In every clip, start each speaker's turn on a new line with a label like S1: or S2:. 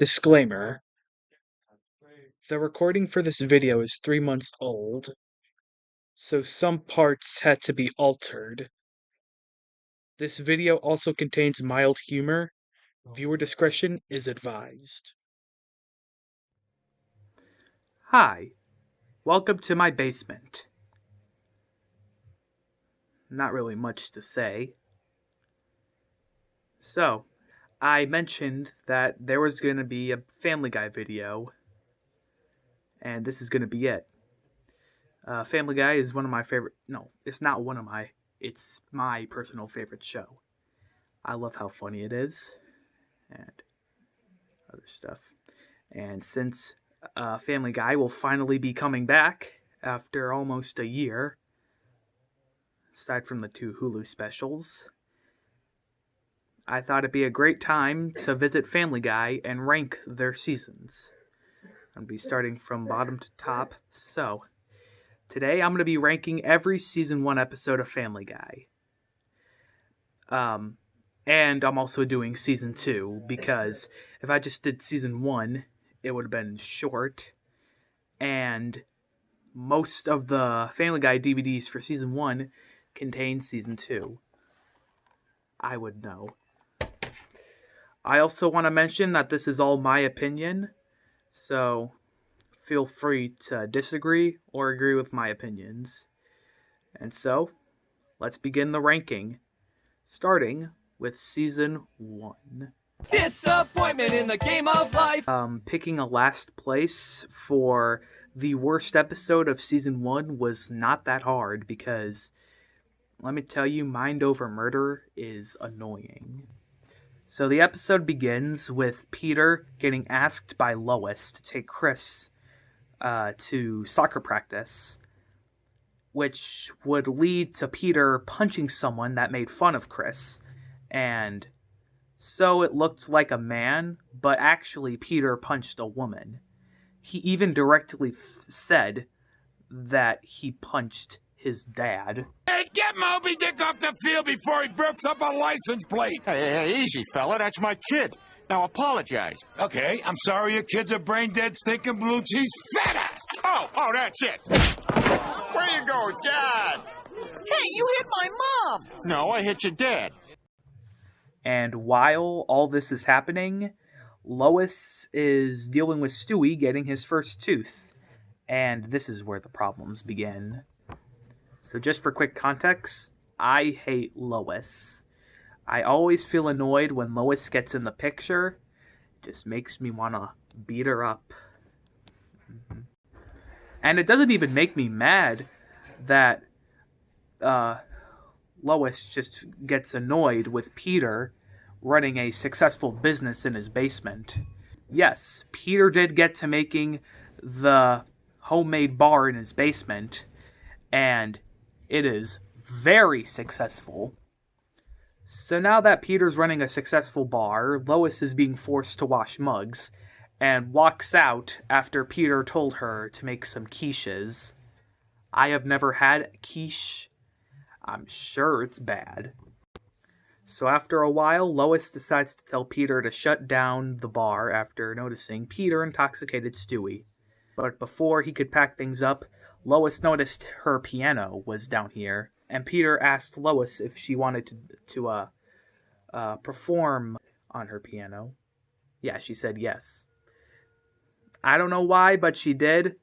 S1: Disclaimer: the recording for this video is 3 months old, so some parts had to be altered. This video also contains mild humor. Viewer discretion is advised.
S2: Hi, welcome to my basement. Not really much to say. So, I mentioned that there was going to be a Family Guy video, and this is going to be it. Family Guy is one of my favorite... No, it's not one of my... It's my personal favorite show. I love how funny it is, and other stuff. And since Family Guy will finally be coming back after almost a year, aside from the 2 Hulu specials, I thought it'd be a great time to visit Family Guy and rank their seasons. I'm going to be starting from bottom to top. So, today I'm going to be ranking every Season 1 episode of Family Guy. And I'm also doing Season 2, because if I just did Season 1, it would have been short. And most of the Family Guy DVDs for Season 1 contain Season 2. I would know. I also want to mention that this is all my opinion, so feel free to disagree or agree with my opinions. And so, let's begin the ranking, starting with Season 1.
S3: Disappointment in the game of life!
S2: Picking a last place for the worst episode of Season 1 was not that hard, because, let me tell you, Mind Over Murder is annoying. So the episode begins with Peter getting asked by Lois to take Chris to soccer practice, which would lead to Peter punching someone that made fun of Chris. And so it looked like a man, but actually Peter punched a woman. He even directly said that he punched his dad.
S4: Hey, get Moby Dick off the field before he burps up a license plate!
S5: Hey, easy, fella. That's my kid. Now apologize.
S4: Okay, I'm sorry your kid's a brain-dead, stinking blue cheese fat ass!
S5: Oh, that's it. Where you go, Dad?
S3: Hey, you hit my mom!
S5: No, I hit your dad.
S2: And while all this is happening, Lois is dealing with Stewie getting his first tooth. And this is where the problems begin. So just for quick context, I hate Lois. I always feel annoyed when Lois gets in the picture. It just makes me want to beat her up. And it doesn't even make me mad that Lois just gets annoyed with Peter running a successful business in his basement. Yes, Peter did get to making the homemade bar in his basement, and it is very successful. So now that Peter's running a successful bar, Lois is being forced to wash mugs, and walks out after Peter told her to make some quiches. I have never had quiche. I'm sure it's bad. So after a while, Lois decides to tell Peter to shut down the bar after noticing Peter intoxicated Stewie. But before he could pack things up, Lois noticed her piano was down here, and Peter asked Lois if she wanted to perform on her piano. Yeah, she said yes. I don't know why, but she did.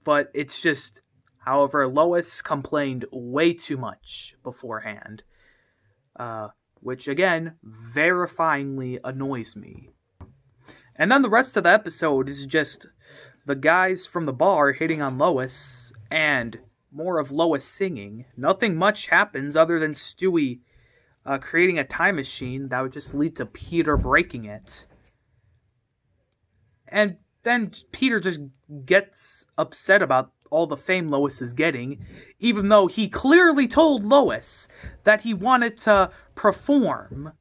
S2: But it's just... However, Lois complained way too much beforehand. Which, again, verifyingly annoys me. And then the rest of the episode is just the guys from the bar hitting on Lois, and more of Lois singing. Nothing much happens other than Stewie creating a time machine that would just lead to Peter breaking it. And then Peter just gets upset about all the fame Lois is getting, even though he clearly told Lois that he wanted to perform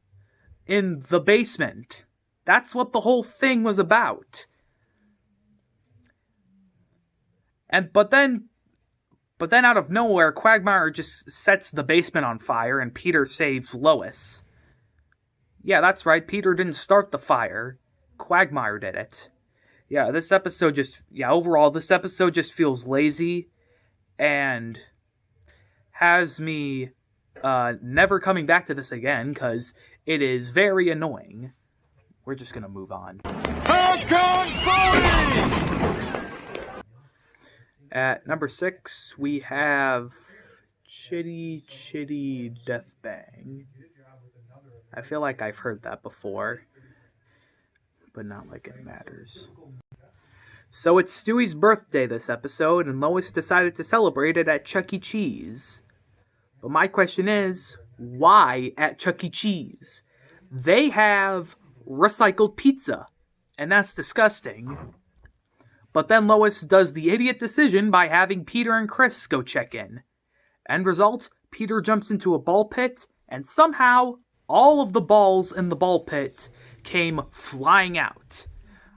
S2: in the basement. That's what the whole thing was about. But then out of nowhere, Quagmire just sets the basement on fire and Peter saves Lois. Yeah, that's right, Peter didn't start the fire. Quagmire did it. Yeah, overall, this episode just feels lazy and has me never coming back to this again because it is very annoying. We're just going to move on. At number 6, we have Chitty Chitty Death Bang. I feel like I've heard that before, but not like it matters. So it's Stewie's birthday this episode, and Lois decided to celebrate it at Chuck E. Cheese. But my question is, why at Chuck E. Cheese? They have recycled pizza, and that's disgusting. But then Lois does the idiot decision by having Peter and Chris go check in. End result, Peter jumps into a ball pit, and somehow all of the balls in the ball pit came flying out.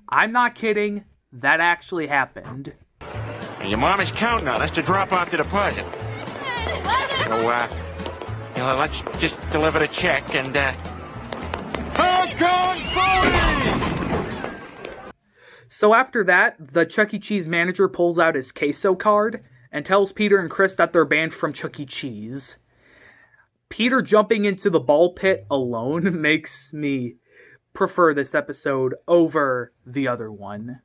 S2: I'm not kidding, that actually happened.
S5: And your mom is counting on us to drop off the deposit. So, let's just deliver the check and,
S2: So after that, the Chuck E. Cheese manager pulls out his queso card and tells Peter and Chris that they're banned from Chuck E. Cheese. Peter jumping into the ball pit alone makes me prefer this episode over the other one.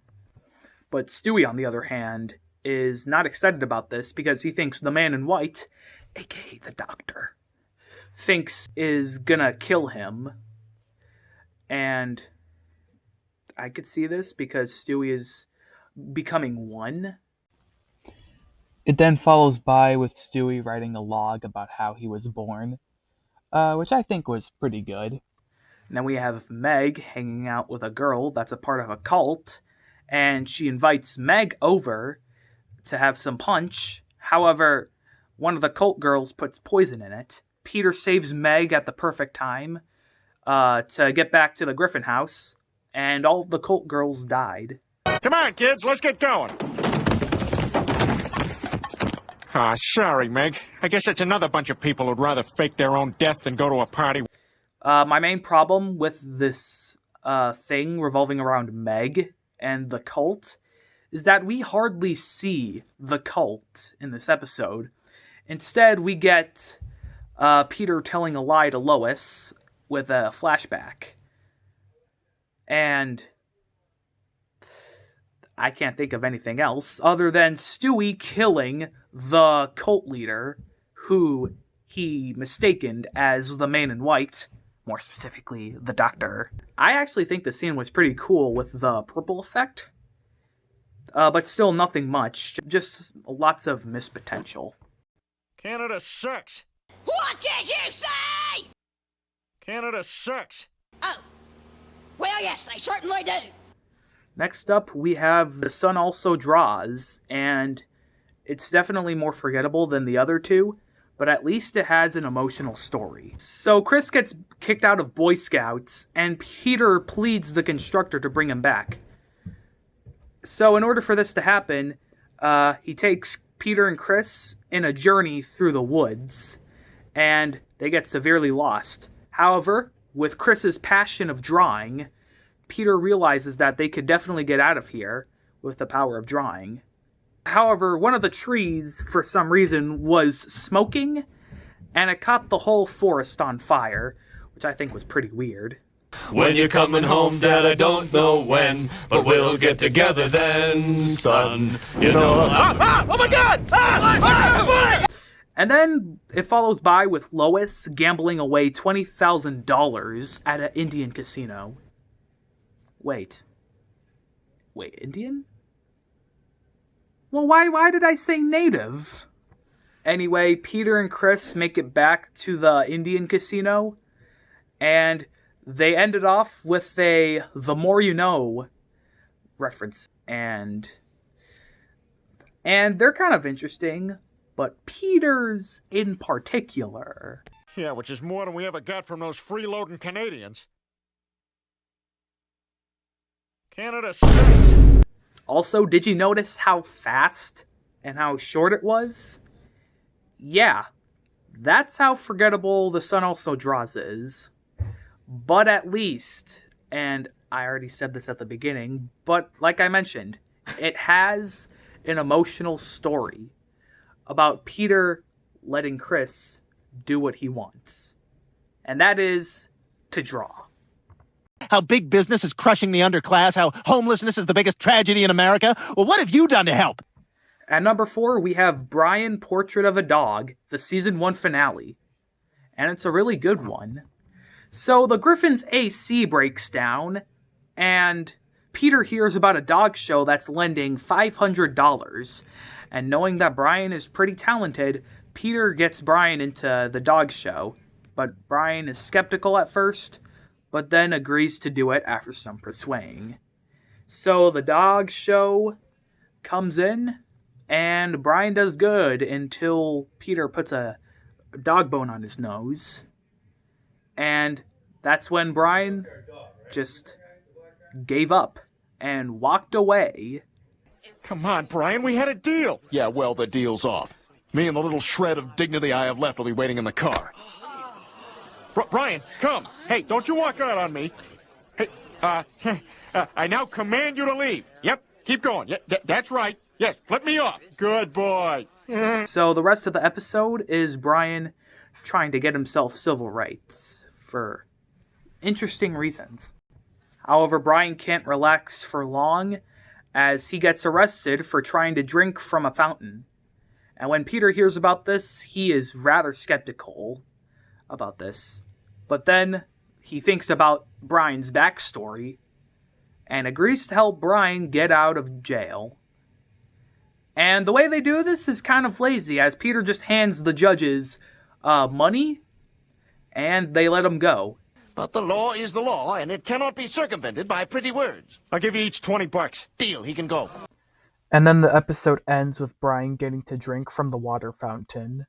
S2: But Stewie, on the other hand, is not excited about this because he thinks the man in white, aka the doctor, thinks is gonna kill him. And I could see this because Stewie is becoming one.
S1: It then follows by with Stewie writing a log about how he was born, which I think was pretty good.
S2: And then we have Meg hanging out with a girl that's a part of a cult, and she invites Meg over to have some punch. However, one of the cult girls puts poison in it. Peter saves Meg at the perfect time to get back to the Griffin house, and all the cult girls died.
S5: Come on, kids, let's get going. Sorry, Meg. I guess it's another bunch of people who'd rather fake their own death than go to a party.
S2: My main problem with this thing revolving around Meg and the cult is that we hardly see the cult in this episode. Instead, we get Peter telling a lie to Lois with a flashback. And I can't think of anything else other than Stewie killing the cult leader who he mistaken as the man in white, more specifically, the doctor. I actually think the scene was pretty cool with the purple effect, but still nothing much, just lots of missed potential.
S5: Canada sucks.
S3: What did you say?
S5: Canada sucks.
S3: Oh, well, yes, they certainly do.
S2: Next up, we have The Sun Also Draws, and it's definitely more forgettable than the other two, but at least it has an emotional story. So Chris gets kicked out of Boy Scouts, and Peter pleads the constructor to bring him back. So in order for this to happen, he takes Peter and Chris in a journey through the woods, and they get severely lost. However, with Chris's passion of drawing, Peter realizes that they could definitely get out of here with the power of drawing. However, one of the trees, for some reason, was smoking, and it caught the whole forest on fire, which I think was pretty weird.
S6: When you're coming home, Dad, I don't know when, but we'll get together then, son. You know.
S5: Oh my God!
S2: And then it follows by with Lois gambling away $20,000 at an Indian casino. Wait, Indian? Well, why did I say native? Anyway, Peter and Chris make it back to the Indian casino, and they ended off with a "the more you know" reference, and they're kind of interesting, but Peter's in particular.
S5: Yeah, which is more than we ever got from those freeloading Canadians. Canada sucks.
S2: Also, did you notice how fast and how short it was? Yeah, that's how forgettable The Sun Also Draws is. But at least, and I already said this at the beginning, but like I mentioned, it has an emotional story about Peter letting Chris do what he wants. And that is to draw.
S7: How big business is crushing the underclass, how homelessness is the biggest tragedy in America. Well, what have you done to help?
S2: At number 4, we have Brian Portrait of a Dog, the season 1 finale. And it's a really good one. So the Griffin's AC breaks down, and Peter hears about a dog show that's lending $500. And knowing that Brian is pretty talented, Peter gets Brian into the dog show. But Brian is skeptical at first, but then agrees to do it after some persuading. So the dog show comes in, and Brian does good until Peter puts a dog bone on his nose. And that's when Brian just gave up and walked away.
S5: Come on, Brian, we had a deal. Yeah, well, the deal's off. Me and the little shred of dignity I have left will be waiting in the car. Brian, come. Hey, don't you walk out on me. Hey, I now command you to leave. Yep, keep going. Yeah, that's right. Yes, let me off. Good boy.
S2: So the rest of the episode is Brian trying to get himself civil rights for interesting reasons. However, Brian can't relax for long as he gets arrested for trying to drink from a fountain. And when Peter hears about this, he is rather skeptical about this. But then he thinks about Brian's backstory and agrees to help Brian get out of jail. And the way they do this is kind of lazy, as Peter just hands the judges money and they let him go.
S8: But the law is the law, and it cannot be circumvented by pretty words.
S5: I'll give you each $20.
S8: Deal, he can go.
S1: And then the episode ends with Brian getting to drink from the water fountain.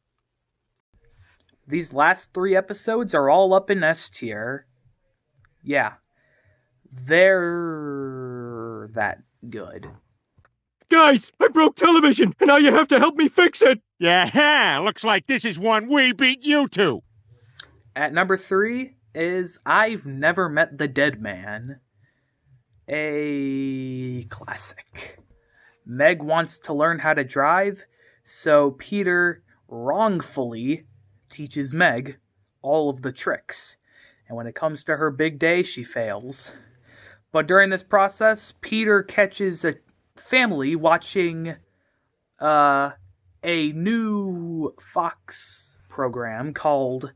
S2: These last 3 episodes are all up in S tier. Yeah. They're that good.
S4: Guys, I broke television, and now you have to help me fix it.
S5: Yeah, looks like this is one we beat you to.
S2: At number 3 is I've Never Met the Dead Man. A classic. Meg wants to learn how to drive, so Peter wrongfully teaches Meg all of the tricks. And when it comes to her big day, she fails. But during this process, Peter catches a family watching a new Fox program called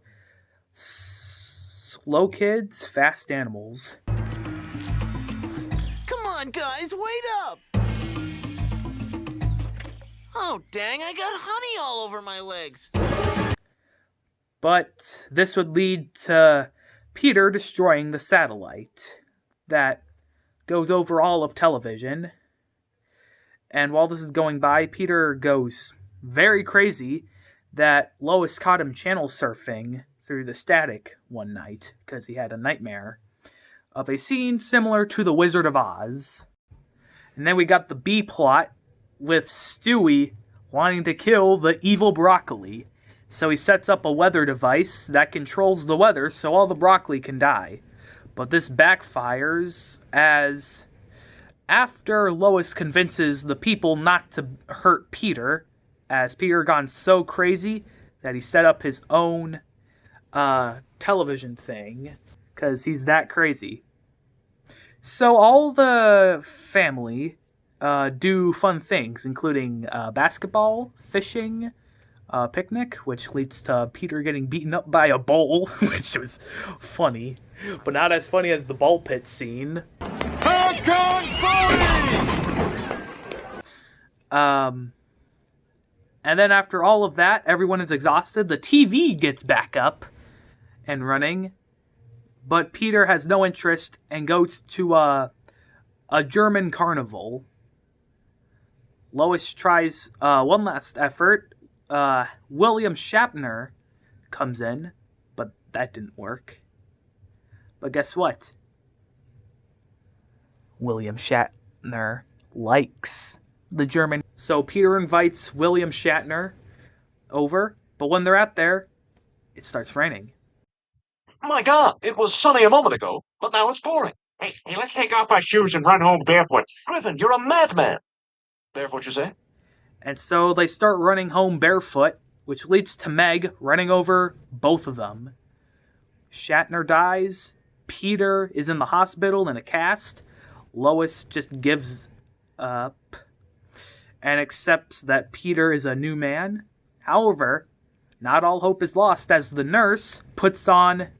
S2: Slow Kids, Fast Animals.
S8: Come on, guys, wait up! Oh, dang, I got honey all over my legs.
S2: But this would lead to Peter destroying the satellite that goes over all of television. And while this is going by, Peter goes very crazy that Lois caught him channel surfing through the static one night because he had a nightmare of a scene similar to The Wizard of Oz. And then we got the B plot with Stewie wanting to kill the evil broccoli. So he sets up a weather device that controls the weather so all the broccoli can die. But this backfires as after Lois convinces the people not to hurt Peter, as Peter gone so crazy that he set up his own television thing, because he's that crazy. So all the family do fun things, including basketball, fishing, picnic, which leads to Peter getting beaten up by a bull, which was funny, but not as funny as the ball pit scene. And then after all of that, everyone is exhausted. The TV gets back up and running, but Peter has no interest and goes to a German carnival. Lois tries one last effort. William Shatner comes in, but that didn't work. But guess what? William Shatner likes the German. So Peter invites William Shatner over, but when they're out there, it starts raining.
S9: My God, it was sunny a moment ago, but now it's pouring.
S8: Hey, let's take off our shoes and run home barefoot. Griffin, you're a madman. Barefoot, you say?
S2: And so they start running home barefoot, which leads to Meg running over both of them. Shatner dies. Peter is in the hospital in a cast. Lois just gives up and accepts that Peter is a new man. However, not all hope is lost as the nurse puts on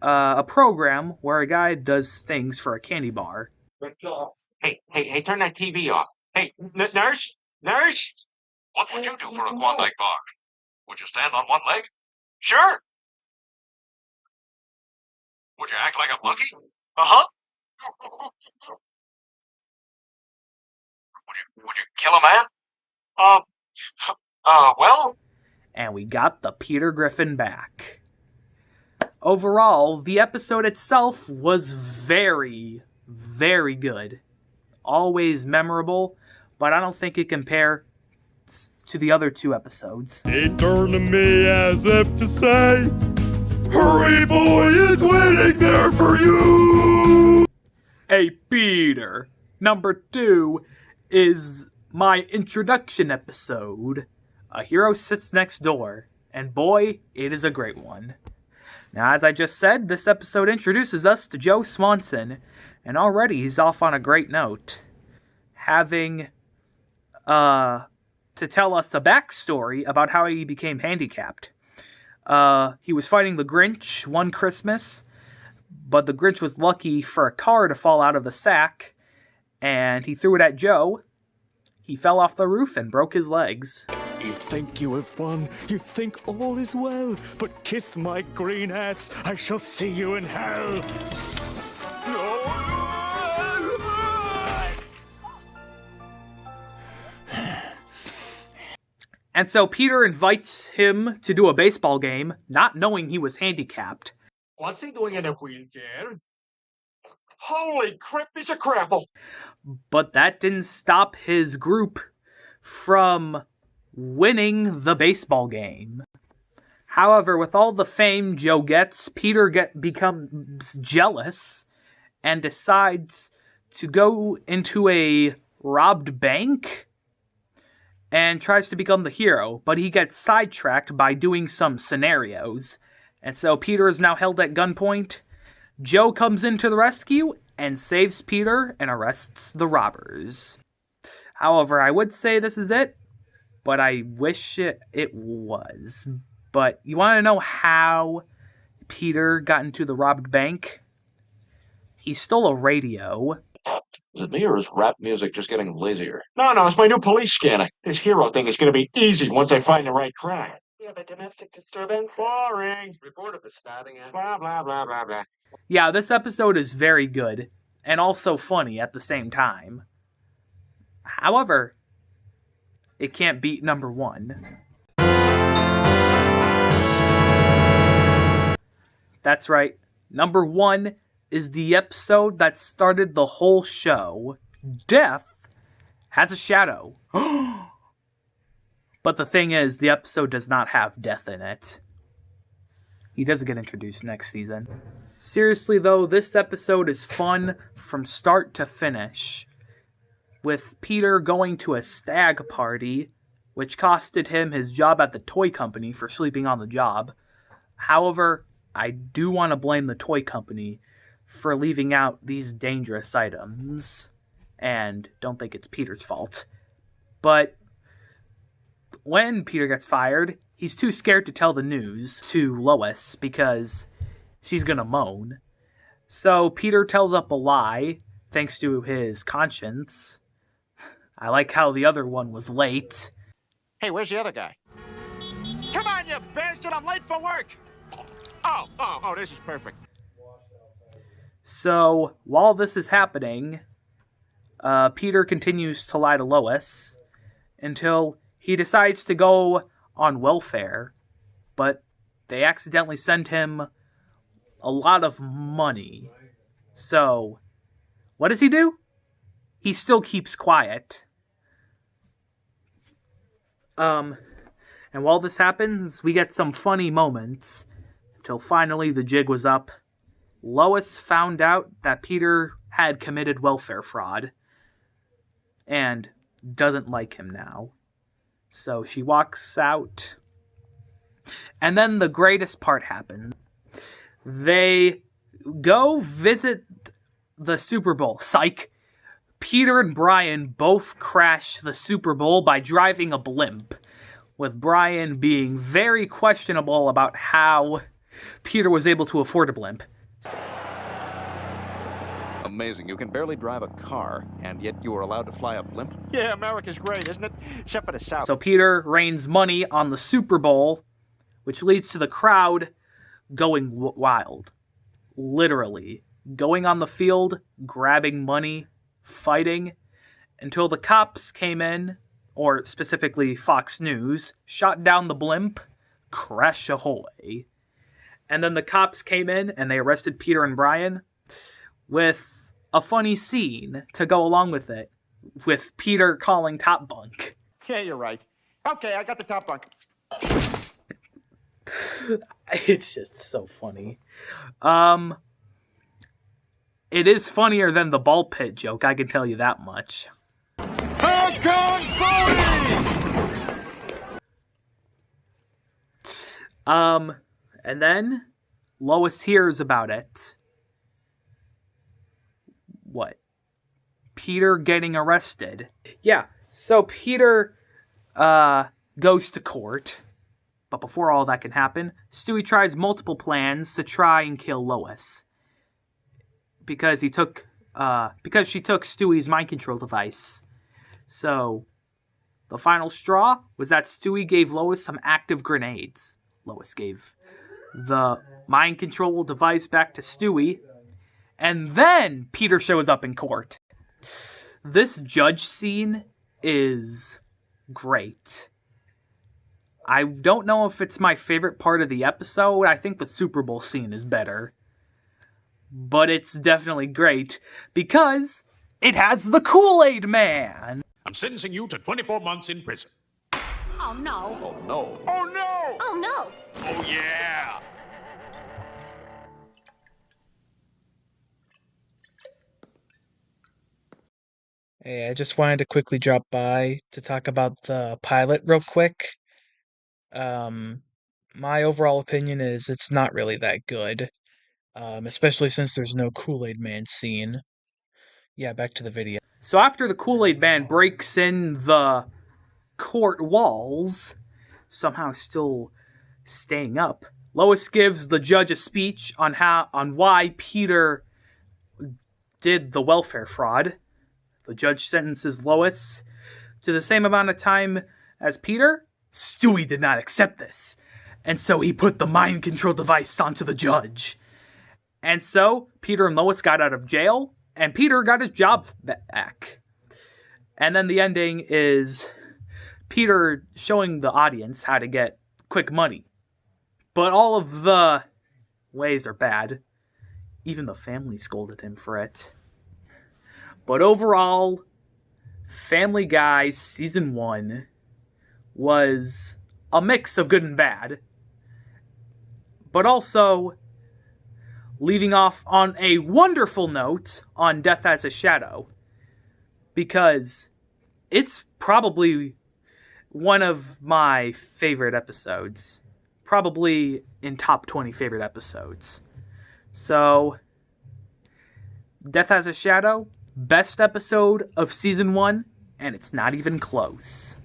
S2: a program where a guy does things for a candy bar.
S8: Hey, turn that TV off. Hey, nurse? Nurse? What would you do for a Klondike bar? Would you stand on one leg? Sure. Would you act like a monkey? Uh-huh. Would you kill a man? Well...
S2: And we got the Peter Griffin back. Overall, the episode itself was very, very good. Always memorable, but I don't think it compares to the other two episodes.
S6: He turned to me as if to say, "Hurry, boy, it's waiting there for you!"
S2: Hey, Peter. Number 2 is my introduction episode. A Hero Sits Next Door. And boy, it is a great one. Now, as I just said, this episode introduces us to Joe Swanson. And already he's off on a great note. Having to tell us a backstory about how he became handicapped. He was fighting the Grinch one Christmas, but the Grinch was lucky for a car to fall out of the sack, and he threw it at Joe. He fell off the roof and broke his legs.
S9: You think you have won, you think all is well, but kiss my green hats, I shall see you in hell.
S2: And so Peter invites him to do a baseball game, not knowing he was handicapped.
S8: What's he doing in a wheelchair? Holy crap, he's a crapple!
S2: But that didn't stop his group from winning the baseball game. However, with all the fame Joe gets, Peter becomes jealous and decides to go into a robbed bank and tries to become the hero, but he gets sidetracked by doing some scenarios. And so Peter is now held at gunpoint. Joe comes in to the rescue and saves Peter and arrests the robbers. However, I would say this is it, but I wish it was. But you want to know how Peter got into the robbed bank? He stole a radio.
S8: Is it me or is rap music just getting lazier? No, it's my new police scanner. This hero thing is going to be easy once I find the right crime. We have a domestic disturbance. Boring. Report of the stabbing. Blah, blah, blah, blah, blah.
S2: Yeah, this episode is very good, and also funny at the same time. However, it can't beat number 1. That's right, number 1 is the episode that started the whole show. Death has a shadow. But the thing is, the episode does not have Death in it. He doesn't get introduced next season. Seriously though, this episode is fun from start to finish. With Peter going to a stag party, which costed him his job at the toy company for sleeping on the job. However, I do want to blame the toy company for leaving out these dangerous items, and don't think it's Peter's fault. But when Peter gets fired, he's too scared to tell the news to Lois because she's gonna moan. So Peter tells up a lie, thanks to his conscience. I like how the other one was late.
S5: Hey, where's the other guy? Come on, you bastard! I'm late for work! Oh, this is perfect.
S2: So, while this is happening, Peter continues to lie to Lois until he decides to go on welfare, but they accidentally send him a lot of money. So, what does he do? He still keeps quiet. And while this happens, we get some funny moments until finally the jig was up Lois found out that Peter had committed welfare fraud and doesn't like him now. So she walks out. And then the greatest part happens. They go visit the Super Bowl. Psych. Peter and Brian both crash the Super Bowl by driving a blimp, with Brian being very questionable about how Peter was able to afford a blimp.
S5: Amazing. You can barely drive a car, and yet you are allowed to fly a blimp?
S7: Yeah, America's great, isn't it? Except for the South.
S2: So Peter rains money on the Super Bowl, which leads to the crowd going wild. Literally. Going on the field, grabbing money, fighting, until the cops came in, or specifically Fox News, shot down the blimp, crash ahoy. And then the cops came in and they arrested Peter and Brian with a funny scene to go along with it, with Peter calling top bunk.
S7: Yeah, you're right. Okay, I got the top bunk.
S2: It's just so funny. It is funnier than the ball pit joke, I can tell you that much. And then Lois hears about it. What? Peter getting arrested. Yeah, so Peter goes to court. But before all that can happen, Stewie tries multiple plans to try and kill Lois. Because she took Stewie's mind control device. So the final straw was that Stewie gave Lois some active grenades. Lois gave the mind control device back to Stewie, and then Peter shows up in court. This judge scene is great. I don't know if it's my favorite part of the episode. I think the Super Bowl scene is better. But it's definitely great because it has the Kool-Aid Man.
S4: I'm sentencing you to 24 months in prison.
S3: Oh, no.
S5: Oh, no.
S4: Oh, no!
S3: Oh, no.
S4: Oh, yeah!
S1: Hey, I just wanted to quickly drop by to talk about the pilot real quick. My overall opinion is it's not really that good, especially since there's no Kool-Aid Man scene. Yeah, back to the video.
S2: So after the Kool-Aid Man breaks in the court walls, somehow still staying up, Lois gives the judge a speech on why Peter did the welfare fraud. The judge sentences Lois to the same amount of time as Peter. Stewie did not accept this, and so he put the mind control device onto the judge. And so Peter and Lois got out of jail, and Peter got his job back. And then the ending is Peter showing the audience how to get quick money. But all of the ways are bad. Even the family scolded him for it. But overall, Family Guy Season 1 was a mix of good and bad. But also leaving off on a wonderful note on Death as a Shadow. Because it's probably one of my favorite episodes. Probably in top 20 favorite episodes. So, Death as a Shadow, best episode of Season 1, and it's not even close.